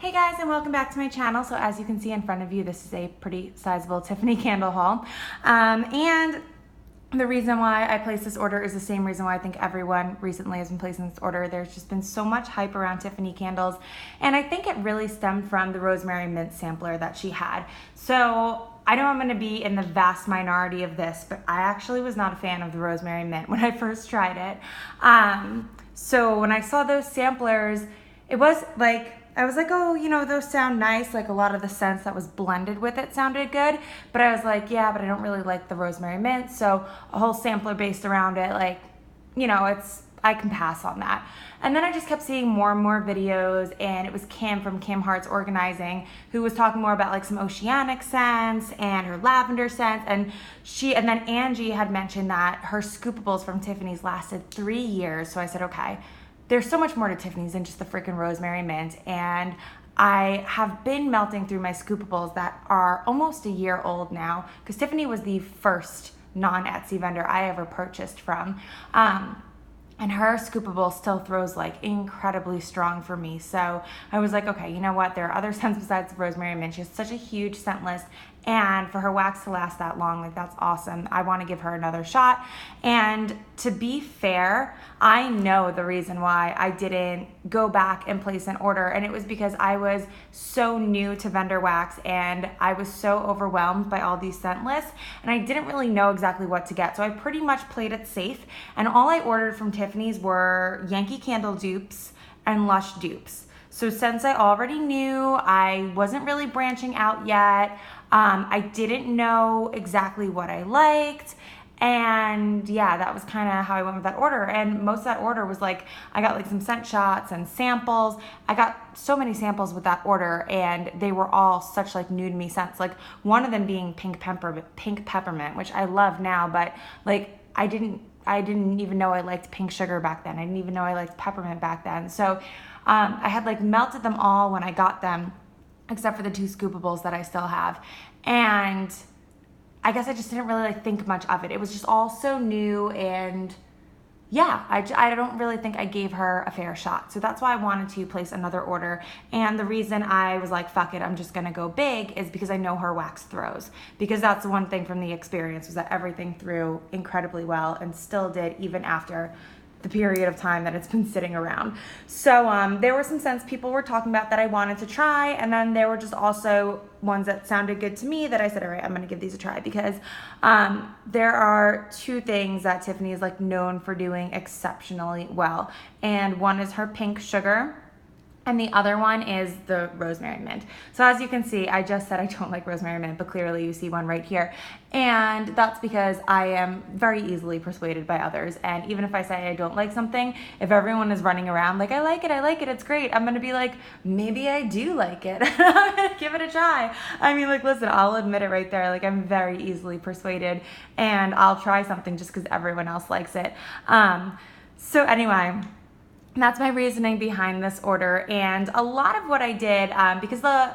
Hey guys, and welcome back to my channel. So as you can see in front of you, this is a pretty sizable Tiffany candle haul. And the reason why I placed this order is the same reason why I think everyone recently has been placing this order. There's just been so much hype around Tiffany candles, and I think it really stemmed from the rosemary mint sampler that she had. So I know I'm going to be in the vast minority of this, but I actually was not a fan of the rosemary mint when I first tried it. So when I saw those samplers, it was like, I was like, oh, you know, those sound nice. Like a lot of the scents that was blended with it sounded good. But I was like, yeah, but I don't really like the rosemary mint. So a whole sampler based around it, like, you know, I can pass on that. And then I just kept seeing more and more videos, and it was Kim from Kim Hearts Organizing who was talking more about like some oceanic scents and her lavender scents. And then Angie had mentioned that her Scoopables from Tiffany's lasted 3 years. So I said, okay, there's so much more to Tiffany's than just the freaking rosemary mint. And I have been melting through my Scoopables that are almost a year old now, because Tiffany was the first non-Etsy vendor I ever purchased from. And her Scoopable still throws like incredibly strong for me. So I was like, okay, you know what? There are other scents besides the rosemary mint. She has such a huge scent list. And for her wax to last that long, like that's awesome. I want to give her another shot. And to be fair, I know the reason why I didn't go back and place an order. And it was because I was so new to vendor wax and I was so overwhelmed by all these scent lists. And I didn't really know exactly what to get. So I pretty much played it safe. And all I ordered from Tiffany's were Yankee Candle dupes and Lush dupes. So since I already knew, I wasn't really branching out yet. I didn't know exactly what I liked. And yeah, that was kind of how I went with that order. And most of that order was like, I got like some scent shots and samples. I got so many samples with that order, and they were all such like new to me scents. Like one of them being pink peppermint, which I love now, but like I didn't even know I liked pink sugar back then. I didn't even know I liked peppermint back then. So I had like melted them all when I got them, except for the 2 Scoopables that I still have. And I guess I just didn't really like think much of it. It was just all so new, and yeah, I don't really think I gave her a fair shot. So that's why I wanted to place another order. And the reason I was like, fuck it, I'm just gonna go big, is because I know her wax throws. Because that's the one thing from the experience, was that everything threw incredibly well and still did, even after the period of time that it's been sitting around. So there were some scents people were talking about that I wanted to try, and then there were just also ones that sounded good to me that I said, all right, I'm gonna give these a try, because there are 2 things that Tiffany is like known for doing exceptionally well, and one is her pink sugar, and the other one is the rosemary mint. So as you can see, I just said I don't like rosemary mint, but clearly you see one right here. And that's because I am very easily persuaded by others. And even if I say I don't like something, if everyone is running around like, I like it, it's great, I'm gonna be like, maybe I do like it. I'm gonna give it a try. I mean, like, listen, I'll admit it right there. Like, I'm very easily persuaded, and I'll try something just because everyone else likes it. So anyway, that's my reasoning behind this order. And a lot of what I did, because the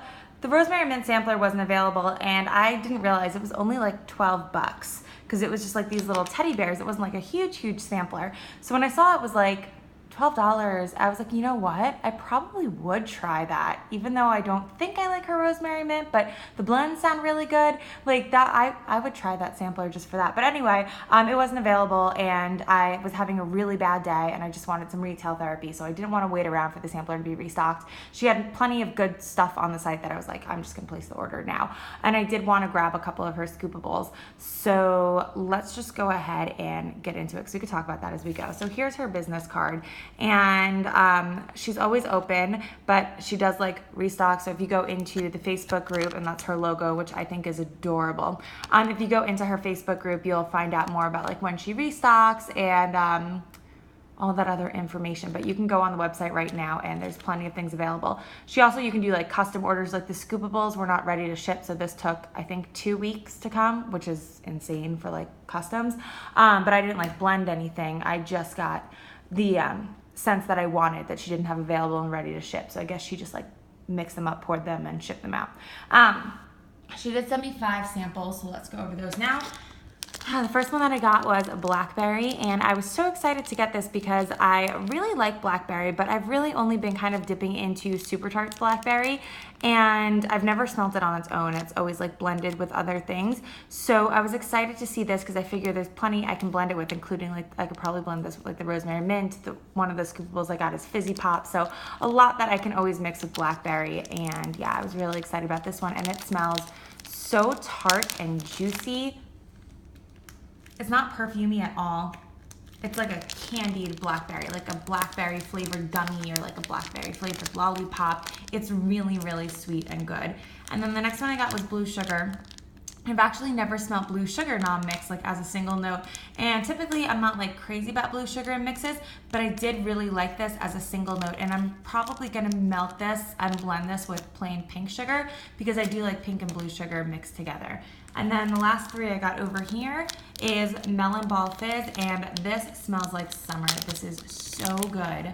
rosemary mint sampler wasn't available, and I didn't realize it was only like 12 bucks, because it was just like these little teddy bears. It wasn't like a huge sampler. So when I saw it was like $12, I was like, you know what? I probably would try that, even though I don't think I like her rosemary mint, but the blends sound really good. Like that, I would try that sampler just for that. But anyway, it wasn't available, and I was having a really bad day, and I just wanted some retail therapy, so I didn't want to wait around for the sampler to be restocked. She had plenty of good stuff on the site that I was like, I'm just gonna place the order now. And I did want to grab a couple of her Scoopables. So let's just go ahead and get into it, because we could talk about that as we go. So here's her business card. And she's always open, but she does like restock. So if you go into the Facebook group, and that's her logo, which I think is adorable. If you go into her Facebook group, you'll find out more about like when she restocks and all that other information. But you can go on the website right now, and there's plenty of things available. You can do like custom orders. Like the Scoopables were not ready to ship, so this took, I think, 2 weeks to come, which is insane for like customs. But I didn't like blend anything. I just got the scents that I wanted that she didn't have available and ready to ship. So I guess she just like mixed them up, poured them, and shipped them out. She did send me 5 samples, so let's go over those now. The first one that I got was blackberry, and I was so excited to get this because I really like blackberry, but I've really only been kind of dipping into Super Tarts blackberry, and I've never smelled it on its own. It's always like blended with other things. So I was excited to see this because I figure there's plenty I can blend it with, including like I could probably blend this with like the rosemary mint. One of the Scoopables I got is fizzy pop, so a lot that I can always mix with blackberry. And yeah, I was really excited about this one, and it smells so tart and juicy. It's not perfumey at all. It's like a candied blackberry, like a blackberry flavored gummy or like a blackberry flavored lollipop. It's really, really sweet and good. And then the next one I got was blue sugar. I've actually never smelled blue sugar non-mixed like as a single note. And typically I'm not like crazy about blue sugar in mixes, but I did really like this as a single note. And I'm probably gonna melt this and blend this with plain pink sugar because I do like pink and blue sugar mixed together. And then the last three I got over here is Melon Ball Fizz, and this smells like summer. This is so good.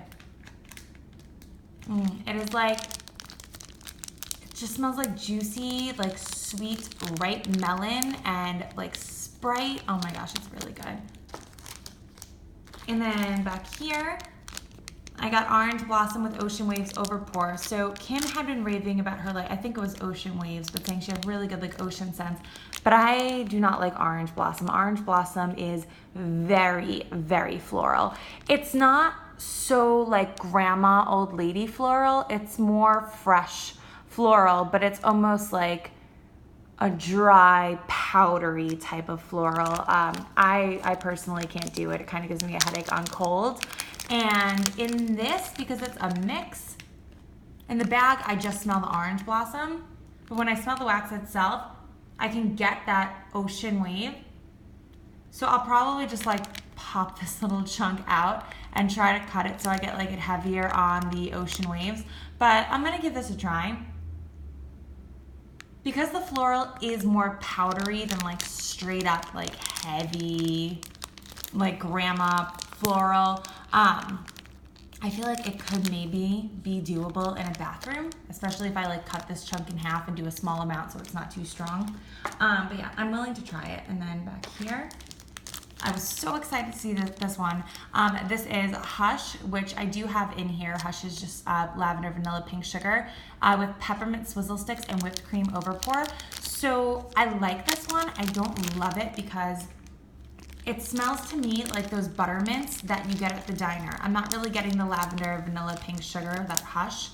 It is like, it just smells like juicy, like sweet, ripe melon and like Sprite. Oh my gosh, it's really good. And then back here, I got Orange Blossom with Ocean Waves Overpour. So Kim had been raving about her, like, I think it was Ocean Waves, but saying she had really good like ocean scents. But I do not like Orange Blossom. Orange Blossom is very, very floral. It's not so like grandma old lady floral. It's more fresh floral, but it's almost like a dry, powdery type of floral. I personally can't do it. It kind of gives me a headache on cold. And in this, because it's a mix, in the bag I just smell the Orange Blossom, but when I smell the wax itself, I can get that Ocean Wave. So I'll probably just like pop this little chunk out and try to cut it so I get like it heavier on the Ocean Waves. But I'm gonna give this a try. Because the floral is more powdery than like straight up like heavy, like grandma floral, I feel like it could maybe be doable in a bathroom, especially if I like cut this chunk in half and do a small amount so it's not too strong. But yeah, I'm willing to try it. And then back here, I was so excited to see this one. This is Hush, which I do have in here. Hush is just lavender, vanilla, pink sugar with peppermint swizzle sticks and whipped cream overpour. So I like this one. I don't love it because it smells to me like those buttermints that you get at the diner. I'm not really getting the lavender, vanilla, pink sugar, that Hush,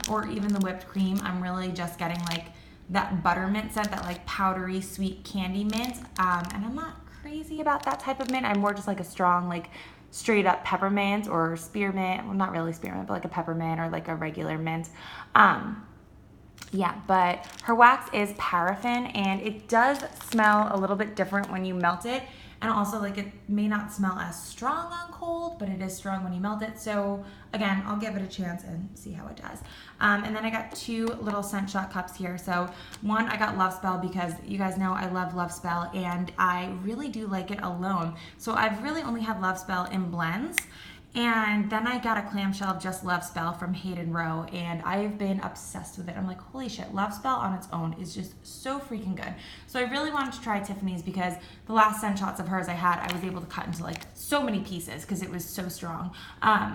or even the whipped cream. I'm really just getting like that buttermint scent, that like powdery, sweet candy mint. And I'm not crazy about that type of mint. I'm more just like a strong, like straight up peppermint or spearmint. Well, not really spearmint, but like a peppermint or like a regular mint. Yeah, but her wax is paraffin, and it does smell a little bit different when you melt it. And also, like, it may not smell as strong on cold, but it is strong when you melt it. So again, I'll give it a chance and see how it does. And then I got two little scent shot cups here. So one, I got Love Spell because you guys know I love Love Spell, and I really do like it alone. So I've really only had Love Spell in blends. And then I got a clamshell of just Love Spell from Hayden Rowe, and I've been obsessed with it. I'm like, holy shit, Love Spell on its own is just so freaking good. So I really wanted to try Tiffany's because the last scent shots of hers I had, I was able to cut into like so many pieces because it was so strong.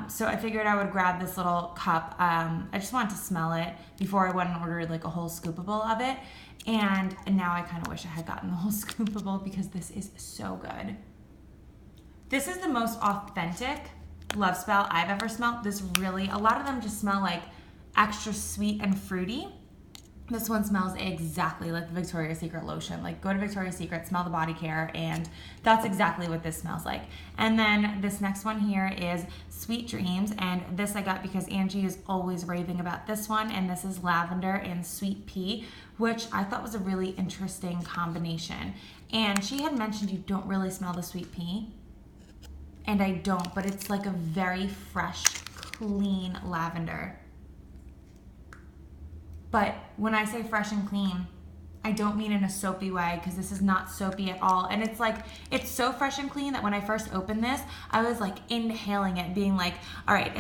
So I figured I would grab this little cup. I just wanted to smell it before I went and ordered like a whole scoopable of it. And now I kind of wish I had gotten the whole scoopable because this is so good. This is the most authentic Love Spell I've ever smelled. This really, a lot of them just smell like extra sweet and fruity. This one smells exactly like the Victoria's Secret lotion. Like, go to Victoria's Secret, smell the body care, and that's exactly what this smells like. And then this next one here is Sweet Dreams, and this I got because Angie is always raving about this one, and this is lavender and sweet pea, which I thought was a really interesting combination. And she had mentioned you don't really smell the sweet pea, and I don't, but it's like a very fresh, clean lavender. But when I say fresh and clean, I don't mean in a soapy way, because this is not soapy at all. And it's like, it's so fresh and clean that when I first opened this, I was like inhaling it, being like, all right,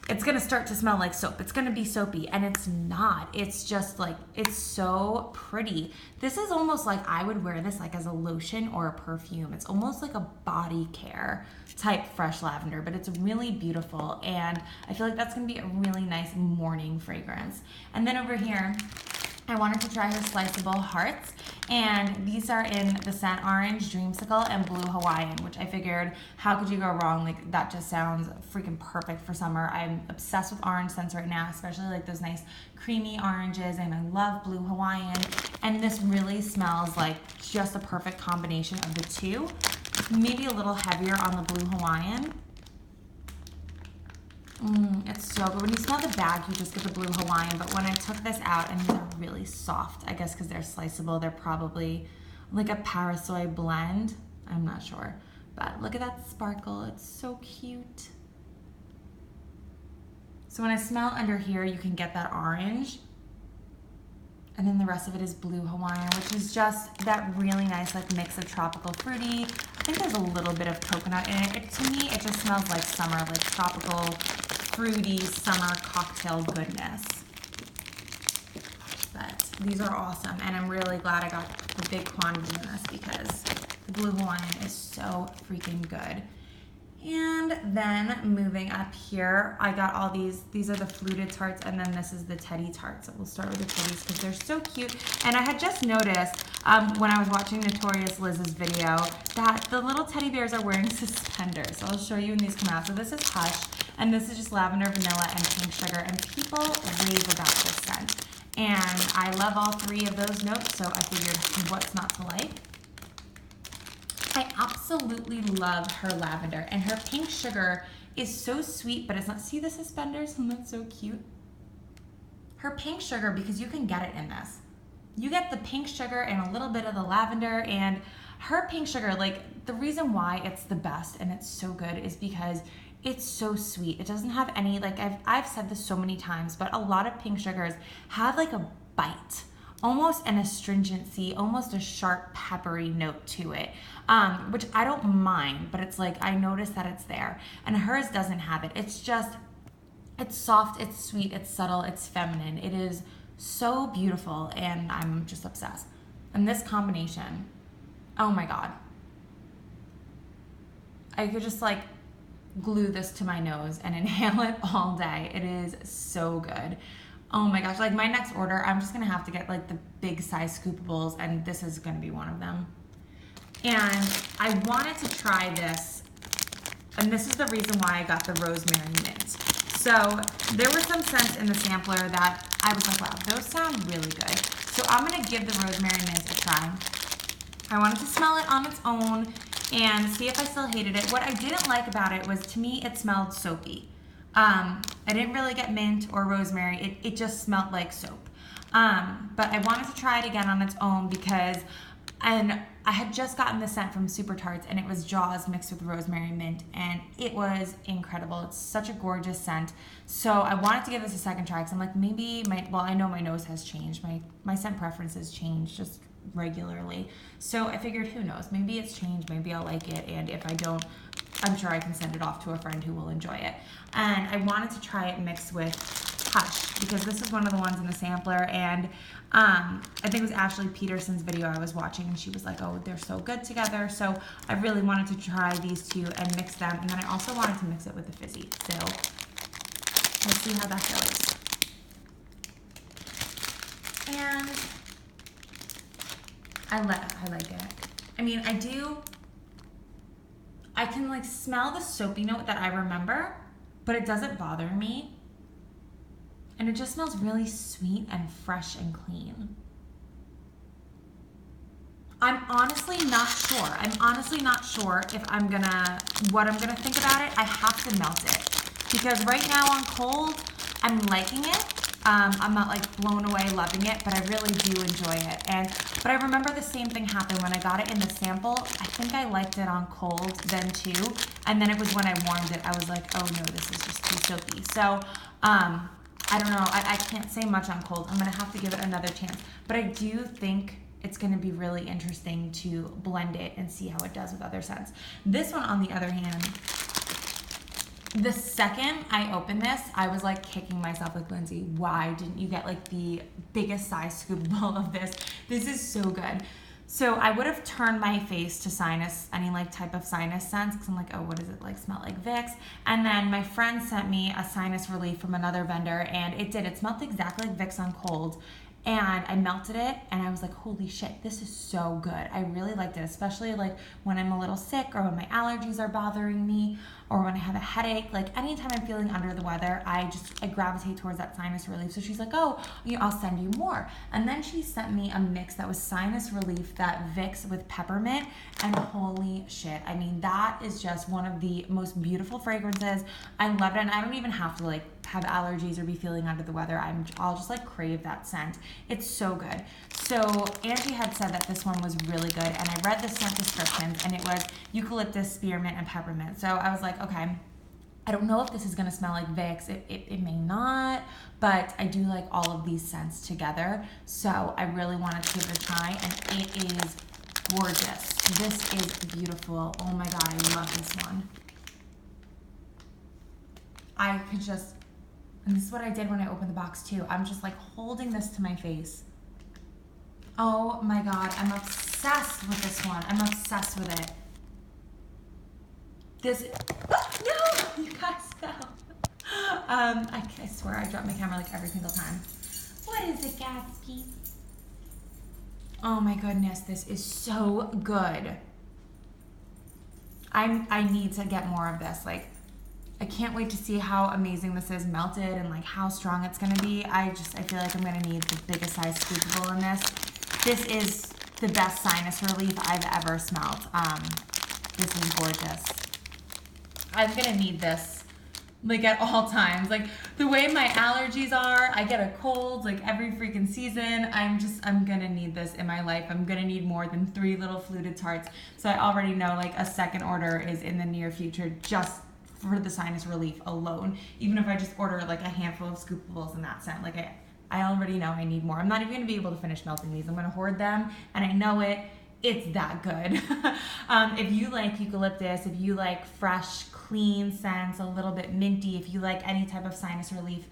it's gonna start to smell like soap. It's gonna be soapy, and it's not. It's just like, it's so pretty. This is almost like I would wear this like as a lotion or a perfume. It's almost like a body care type fresh lavender, but it's really beautiful. And I feel like that's gonna be a really nice morning fragrance. And then over here, I wanted to try her sliceable hearts, and these are in the scent Orange, Dreamsicle, and Blue Hawaiian, which I figured, how could you go wrong? Like, that just sounds freaking perfect for summer. I'm obsessed with orange scents right now, especially like those nice creamy oranges, and I love Blue Hawaiian, and this really smells like just a perfect combination of the two. Maybe a little heavier on the Blue Hawaiian. It's so good. When you smell the bag, you just get the Blue Hawaiian, but when I took this out, and these are really soft, I guess because they're sliceable, they're probably like a Parasoy blend. I'm not sure, but look at that sparkle. It's so cute. So when I smell under here, you can get that orange, and then the rest of it is Blue Hawaiian, which is just that really nice like mix of tropical fruity. I think there's a little bit of coconut in it. To me, it just smells like summer, like tropical fruity summer cocktail goodness. But these are awesome, and I'm really glad I got the big quantity in this because the Blue Hawaiian is so freaking good. And then moving up here, I got all these are the fluted tarts, and then this is the teddy tarts. So we'll start with the teddies because they're so cute. And I had just noticed when I was watching Notorious Liz's video that the little teddy bears are wearing suspenders. So I'll show you when these come out. So this is Hush, and this is just lavender, vanilla, and pink sugar, and people rave about this scent. And I love all three of those notes, so I figured what's not to like. I absolutely love her lavender, and her pink sugar is so sweet, but it's not, see the suspenders, and that's so cute. Her pink sugar, because you can get it in this. You get the pink sugar and a little bit of the lavender, and her pink sugar, like the reason why it's the best and it's so good is because it's so sweet. It doesn't have any, like I've said this so many times, but a lot of pink sugars have like a bite, almost an astringency, almost a sharp peppery note to it, which I don't mind, but it's like I notice that it's there, and hers doesn't have it. It's just, it's soft, it's sweet, it's subtle, it's feminine. It is so beautiful, and I'm just obsessed. And this combination, oh my God. I could just like glue this to my nose and inhale it all day. It is so good. Oh my gosh, like my next order, I'm just gonna have to get like the big size scoopables, and this is gonna be one of them. And I wanted to try this, and this is the reason why I got the rosemary mint. So there were some scents in the sampler that I was like, wow, those sound really good. So I'm gonna give the rosemary mint a try. I wanted to smell it on its own and see if I still hated it. What I didn't like about it was, to me, it smelled soapy. I didn't really get mint or rosemary. It just smelled like soap. But I wanted to try it again on its own because, and I had just gotten the scent from Super Tarts, and it was Jaws mixed with rosemary mint, and it was incredible. It's such a gorgeous scent. So I wanted to give this a second try because I'm like, maybe well, I know my nose has changed. My scent preferences change just regularly. So I figured, who knows, maybe it's changed, maybe I'll like it, and if I don't, I'm sure I can send it off to a friend who will enjoy it. And I wanted to try it mixed with Hush because this is one of the ones in the sampler, and I think it was Ashley Peterson's video I was watching, and she was like, oh, they're so good together. So I really wanted to try these two and mix them, and then I also wanted to mix it with the fizzy. So let's see how that goes. And I like it. I mean, I can like smell the soapy note that I remember, but it doesn't bother me. And it just smells really sweet and fresh and clean. I'm honestly not sure. I'm honestly not sure if what I'm gonna think about it. I have to melt it. Because right now on cold, I'm liking it. I'm not like blown away loving it, but I really do enjoy it. But I remember the same thing happened when I got it in the sample. I think I liked it on cold then too. And then it was when I warmed it, I was like, oh no, this is just too soapy. So, I don't know, I can't say much on cold. I'm gonna have to give it another chance. But I do think it's going to be really interesting to blend it and see how it does with other scents. This one, on the other hand, the second I opened this, I was like kicking myself, like, Lindsay, why didn't you get like the biggest size scoopable of this? This is so good. So I would have turned my face to sinus, any like type of sinus scents, because I'm like, oh, what does it like smell like? Vicks. And then my friend sent me a sinus relief from another vendor, and it smelled exactly like Vicks on cold. And I melted it, and I was like, holy shit, this is so good. I really liked it, especially like when I'm a little sick or when my allergies are bothering me or when I have a headache. Like anytime I'm feeling under the weather, I gravitate towards that sinus relief. So she's like, oh, I'll send you more. And then she sent me a mix that was sinus relief, that Vicks with peppermint, and holy shit. I mean, that is just one of the most beautiful fragrances. I loved it, and I don't even have to like have allergies or be feeling under the weather. I'll just like crave that scent. It's so good. So Angie had said that this one was really good, and I read the scent descriptions, and it was eucalyptus, spearmint, and peppermint. So I was like, okay, I don't know if this is gonna smell like Vicks. It may not, but I do like all of these scents together. So I really wanted to give it a try, and it is gorgeous. This is beautiful. Oh my God, I love this one. I could just, and this is what I did when I opened the box too. I'm just like holding this to my face. Oh my God, I'm obsessed with this one. I'm obsessed with it. This, no, you guys, no. I swear I drop my camera like every single time. What is it, Gatsby? Oh my goodness, this is so good. I need to get more of this. Like, I can't wait to see how amazing this is melted and like how strong it's gonna be. I feel like I'm gonna need the biggest size scoopable in this. This is the best sinus relief I've ever smelled. This is gorgeous. I'm gonna need this like at all times. Like the way my allergies are, I get a cold like every freaking season. I'm gonna need this in my life. I'm gonna need more than 3 little fluted tarts. So I already know like a second order is in the near future just for the sinus relief alone. Even if I just order like a handful of scoopables in that scent, like I already know I need more. I'm not even gonna be able to finish melting these. I'm gonna hoard them, and I know it. It's that good. If you like eucalyptus, if you like fresh, clean scents, a little bit minty, if you like any type of sinus relief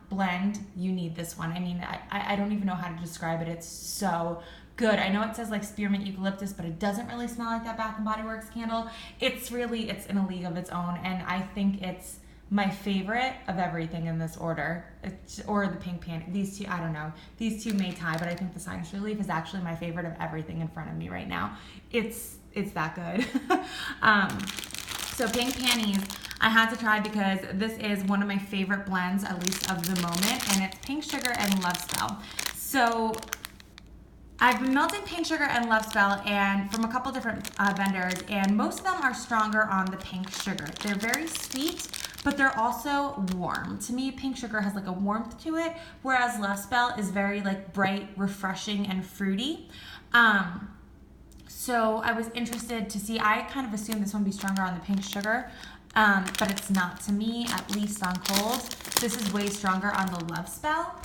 blend, you need this one. I mean, I don't even know how to describe it. It's so good. I know it says like spearmint eucalyptus, but it doesn't really smell like that Bath & Body Works candle. It's in a league of its own, and I think it's my favorite of everything in this order. Or the pink pan. These two, I don't know. These two may tie, but I think the sinus relief is actually my favorite of everything in front of me right now. It's that good. So pink panties, I had to try because this is one of my favorite blends, at least of the moment, and it's pink sugar and love spell. So I've been melting pink sugar and love spell and from a couple different vendors, and most of them are stronger on the pink sugar. They're very sweet, but they're also warm. To me, pink sugar has like a warmth to it, whereas love spell is very like bright, refreshing, and fruity. So I was interested to see, I kind of assumed this one would be stronger on the pink sugar, but it's not to me, at least on cold. This is way stronger on the love spell.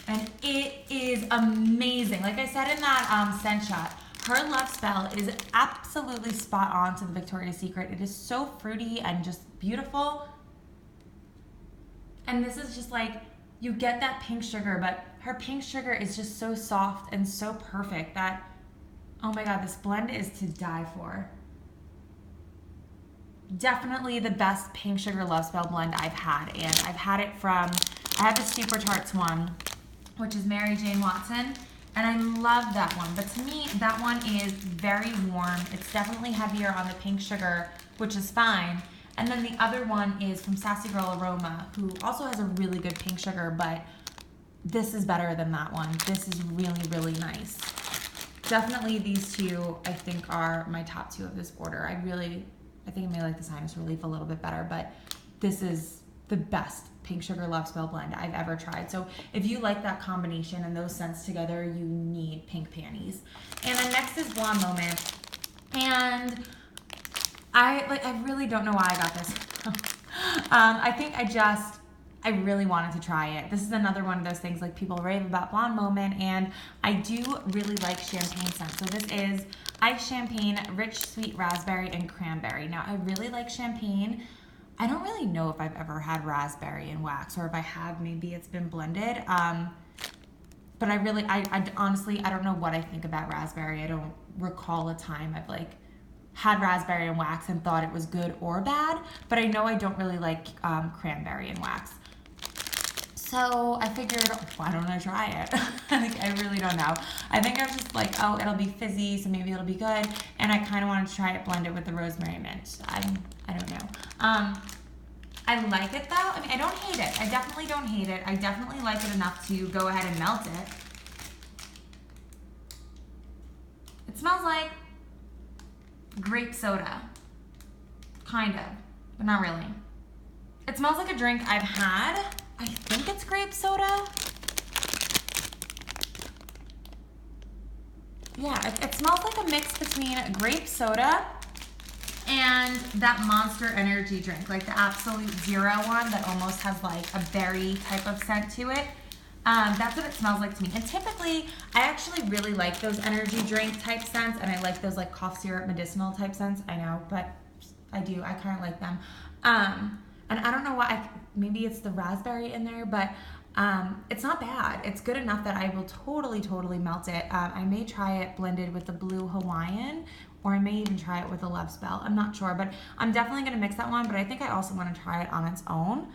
And it is amazing. Like I said in that scent shot, her love spell is absolutely spot on to the Victoria's Secret. It is so fruity and just beautiful. And this is just like, you get that pink sugar, but her pink sugar is just so soft and so perfect that, oh my God, this blend is to die for. Definitely the best pink sugar love spell blend I've had. And I've had it from, I have the Super Tarts one, which is Mary Jane Watson, and I love that one. But to me, that one is very warm. It's definitely heavier on the pink sugar, which is fine. And then the other one is from Sassy Girl Aroma, who also has a really good pink sugar, but this is better than that one. This is really, really nice. Definitely these two, I think, are my top 2 of this order. I think I may like the sinus relief a little bit better, but this is the best pink sugar love spell blend I've ever tried. So if you like that combination and those scents together, you need pink panties. And then next is Blonde Moment. And I really don't know why I got this. I think I really wanted to try it. This is another one of those things like people rave about Blonde Moment, and I do really like champagne scents. So this is iced champagne, rich sweet raspberry and cranberry. Now I really like champagne. I don't really know if I've ever had raspberry in wax, or if I have, maybe it's been blended. But I honestly, I don't know what I think about raspberry. I don't recall a time I've like had raspberry in wax and thought it was good or bad, but I know I don't really like cranberry in wax. So I figured, why don't I try it? Like, I really don't know. I think I was just like, oh, it'll be fizzy, so maybe it'll be good. And I kind of wanted to try it blended with the rosemary mint. I don't know. I like it though. I mean, I don't hate it. I definitely don't hate it. I definitely like it enough to go ahead and melt it. It smells like grape soda. Kind of, but not really. It smells like a drink I've had. I think it's grape soda. Yeah, it smells like a mix between grape soda and that Monster Energy drink, like the Absolute Zero one that almost has like a berry type of scent to it. That's what it smells like to me. And typically, I actually really like those energy drink type scents, and I like those like cough syrup medicinal type scents. I know, but I do. I kind of like them. And I don't know why. Maybe it's the raspberry in there, but it's not bad. It's good enough that I will totally melt it. I may try it blended with the Blue Hawaiian, or I may even try it with the Love Spell. I'm not sure, but I'm definitely going to mix that one, but I think I also want to try it on its own.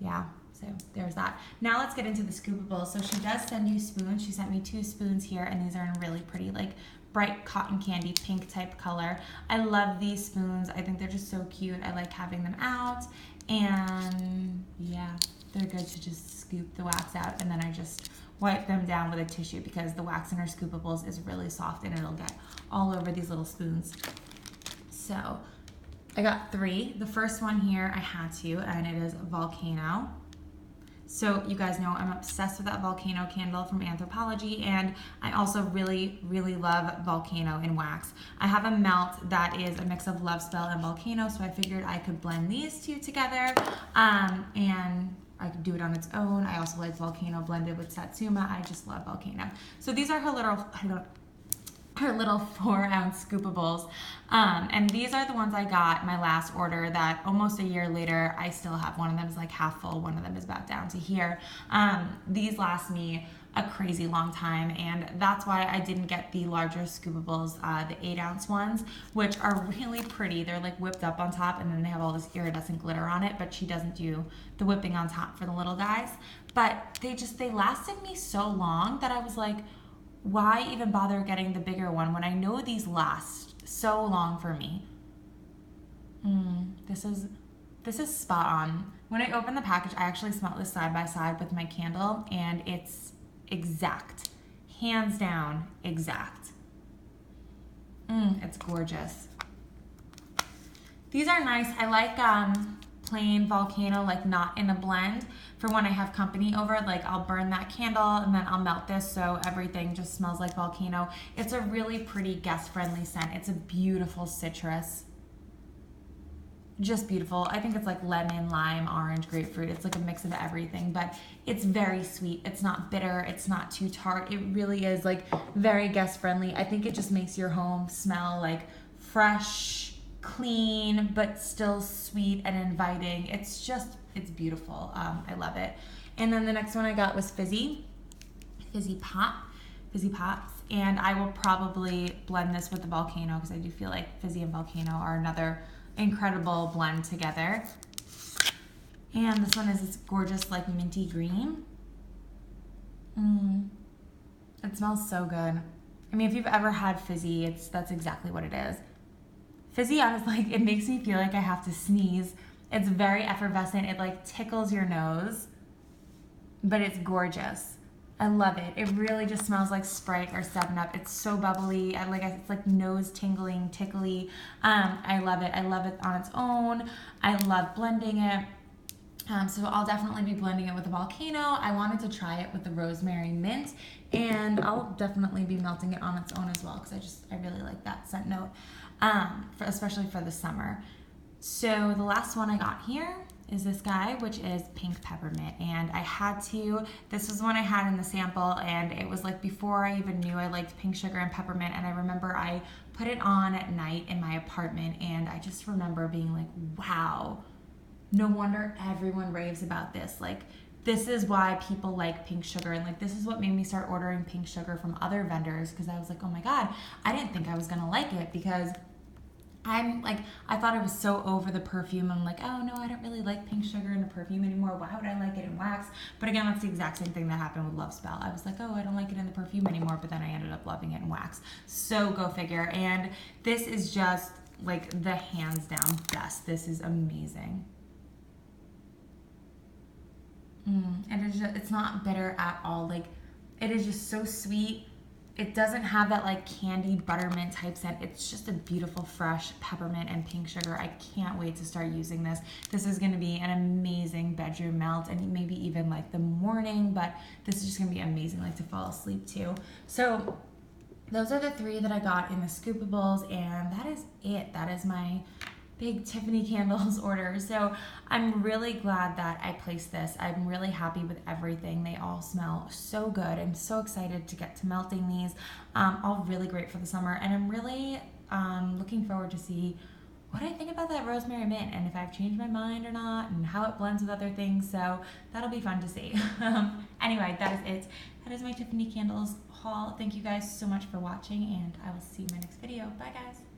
Yeah, so there's that. Now let's get into the Scoopable. So she does send you spoons. She sent me 2 spoons here, and these are in really pretty, like, bright cotton candy pink type color. I love these spoons. I think they're just so cute. I like having them out, and yeah, they're good to just scoop the wax out, and then I just wipe them down with a tissue because the wax in our Scoopables is really soft and it'll get all over these little spoons. So I got 3. The first one here I had to, and it is Volcano. So you guys know I'm obsessed with that volcano candle from Anthropologie, and I also really love volcano in wax. I have a melt that is a mix of Love Spell and volcano, so I figured I could blend these 2 together, and I could do it on its own. I also like volcano blended with Satsuma. I just love volcano. So these are her little 4-ounce Scoopables, and these are the ones I got my last order that almost a year later I still have. One of them is like half full, one of them is about down to here. These last me a crazy long time, and that's why I didn't get the larger Scoopables, the 8-ounce ones, which are really pretty. They're like whipped up on top, and then they have all this iridescent glitter on it, but she doesn't do the whipping on top for the little guys. But they lasted me so long that I was like, why even bother getting the bigger one when I know these last so long for me? This is spot on. When I opened the package, I actually smelled this side by side with my candle, and it's exact. Hands down, exact. It's gorgeous. These are nice. I like plain volcano, like not in a blend. For when I have company over, like I'll burn that candle and then I'll melt this so everything just smells like volcano. It's a really pretty guest-friendly scent. It's a beautiful citrus. Just beautiful. I think it's like lemon, lime, orange, grapefruit. It's like a mix of everything, but it's very sweet. It's not bitter. It's not too tart. It really is like very guest-friendly. I think it just makes your home smell like fresh, clean, but still sweet and inviting. It's beautiful. I love it. And then the next one I got was Fizzy Pops, and I will probably blend this with the Volcano because I do feel like Fizzy and Volcano are another incredible blend together. And this one is this gorgeous like minty green. It smells so good. I mean, if you've ever had Fizzy, that's exactly what it is. Fizzy, I was like, it makes me feel like I have to sneeze. It's very effervescent. It like tickles your nose, but it's gorgeous. I love it. It really just smells like Sprite or 7-Up. It's so bubbly. It's like nose tingling, tickly. I love it. I love it on its own. I love blending it. So I'll definitely be blending it with the Volcano. I wanted to try it with the Rosemary Mint, and I'll definitely be melting it on its own as well because I really like that scent note, especially for the summer. So the last one I got here is this guy, which is pink peppermint. And I had to, this was one I had in the sample, and it was like before I even knew I liked pink sugar and peppermint. And I remember I put it on at night in my apartment, and I just remember being like, wow, no wonder everyone raves about this. Like, this is why people like pink sugar, and like this is what made me start ordering pink sugar from other vendors, because I was like, oh my god, I didn't think I was gonna like it, because I'm like, I thought I was so over the perfume. I'm like, oh no, I don't really like pink sugar in a perfume anymore. Why would I like it in wax? But again, that's the exact same thing that happened with Love Spell. I was like, oh, I don't like it in the perfume anymore, but then I ended up loving it in wax. So go figure. And this is just like the hands down best. This is amazing. And it's not bitter at all. Like, it is just so sweet. It doesn't have that like candied buttermint type scent. It's just a beautiful fresh peppermint and pink sugar. I can't wait to start using this. This is going to be an amazing bedroom melt, and maybe even like the morning, but this is just going to be amazing like to fall asleep to. So those are the 3 that I got in the Scoopables, and that is it. That is my big Tiffany candles order. So I'm really glad that I placed this. I'm really happy with everything. They all smell so good. I'm so excited to get to melting these. All really great for the summer, and I'm really looking forward to see what I think about that rosemary mint, and if I've changed my mind or not, and how it blends with other things. So that'll be fun to see. Anyway, that is it. That is my Tiffany candles haul. Thank you guys so much for watching, and I will see you in my next video. Bye guys.